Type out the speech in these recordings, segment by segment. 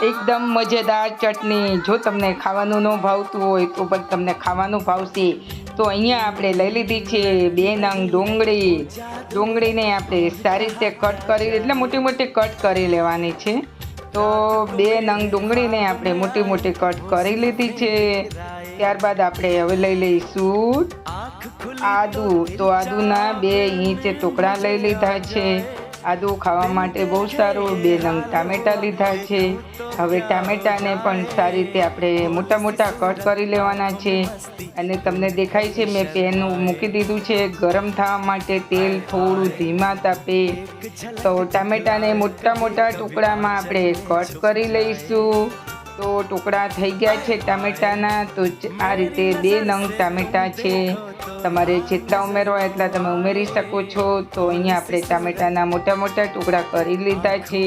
એકદમ મજેદાર ચટણી. જો તમને ખાવાનું ન ભાવતું હોય તો પણ તમને ખાવાનું ભાવશે. તો અહીંયા આપણે લઈ લીધી છે 2 નંગ ડુંગળીને આપણે સારી રીતે કટ કરી, એટલે મોટી મોટી કટ કરી લેવાની છે. તો 2 નંગ ડુંગળીને આપણે મોટી મોટી કટ કરી લીધી છે. ત્યારબાદ આપણે હવે લઈ લઈશું આદુ. તો આદુના 2 ઇંચ ટુકડા લઈ લીધા છે. આદુ ખાવા માટે બહુ સારું. 2 નંગ ટામેટાં લીધા છે. હવે ટામેટાને પણ સારી રીતે આપણે મોટા મોટા કટ કરી લેવાના છે. અને તમને દેખાય છે મેં પેન મૂકી દીધું છે ગરમ થવા માટે, તેલ થોડું ધીમા તાપે. તો ટામેટાને મોટા મોટા ટુકડામાં આપણે કટ કરી લઈશું. તો ટુકડા થઈ ગયા છે ટામેટાના. તો આ રીતે 2 નંગ ટામેટાં છે. તમારે જેટલા ઉમેરવા એટલા તમે ઉમેરી શકો છો. તો અહીંયા આપણે ટામેટાના મોટા મોટા ટુકડા કરી લીધા છે.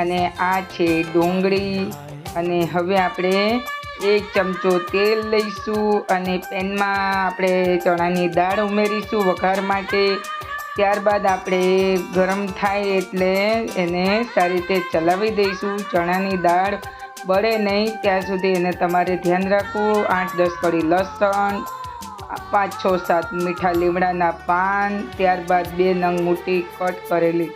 અને આ છે ડુંગળી. અને હવે આપણે 1 ચમચો તેલ લઈશું અને પેનમાં આપણે ચણાની દાળ ઉમેરીશું વઘાર માટે. ત્યારબાદ આપણે ગરમ થાય એટલે એને સારી રીતે ચલાવી દઈશું. ચણાની દાળ બળે નહીં ત્યાં સુધી એને તમારે ધ્યાન રાખવું. 8-10 કળી લસણ, 5-6-7 મીઠા લીમડાના પાન, ત્યારબાદ 2 નંગ મોટી કટ કરેલી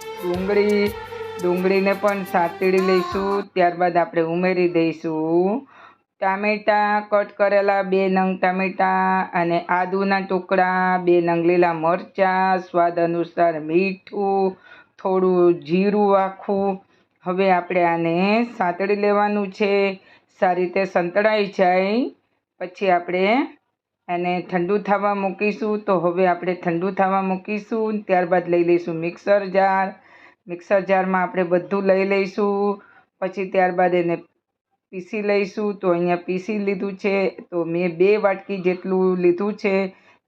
ડુંગળીને પણ સાતળી લઈશું. ત્યારબાદ આપણે ઉમેરી દઈશું ટામેટાં કટ કરેલા 2 નંગ ટામેટાં, અને આદુના ટુકડા, 2 નંગ લીલા મરચાં, સ્વાદ અનુસાર મીઠું, થોડું જીરું આખું. હવે આપણે આને સાતળી લેવાનું છે. સારી રીતે સંતળાઈ જાય પછી આપણે એને ઠંડુ થવા મૂકીશું. તો હવે આપણે ઠંડુ થવા મૂકીશું. ત્યારબાદ લઈ લઈશું મિક્સર જારમાં આપણે બધું લઈ લઈશું. પછી ત્યારબાદ એને પીસી લઈશું. તો અહીંયા પીસી લીધું છે. તો મેં 2 વાટકી જેટલું લીધું છે.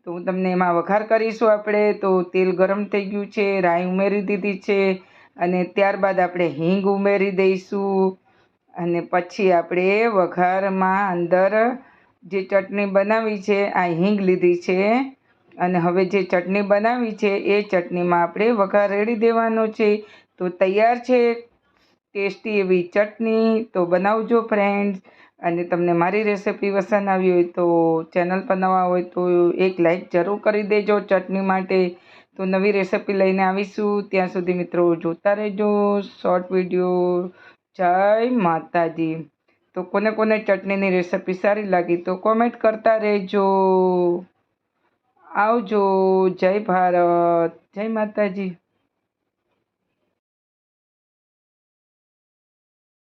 તો હું તમને એમાં વઘાર કરીશું આપણે. તો તેલ ગરમ થઈ ગયું છે, રાઈ ઉમેરી દીધી છે. અને ત્યારબાદ આપણે હિંગ ઉમેરી દઈશું. અને પછી આપણે વઘારમાં અંદર જે ચટણી બનાવી છે આ હિંગ લીધી છે. અને હવે જે ચટણી બનાવી છે એ ચટણીમાં આપણે વઘાર રેડી દેવાનો છે. તો તૈયાર છે ટેસ્ટી એવી ચટણી. તો બનાવજો ફ્રેન્ડ્સ. અને તમને મારી રેસિપી પસંદ આવી હોય તો ચેનલ પર નવા હોય તો એક લાઈક જરૂર કરી દેજો ચટણી માટે. તો નવી રેસિપી લઈને આવીશું. ત્યાં સુધી મિત્રો જોતા રહેજો શોર્ટ વિડીયો. જય માતાજી. તો કોને કોને ચટણીની રેસિપી સારી લાગી તો કોમેન્ટ કરતા રહેજો. આવજો. જય ભારત. જય માતાજી.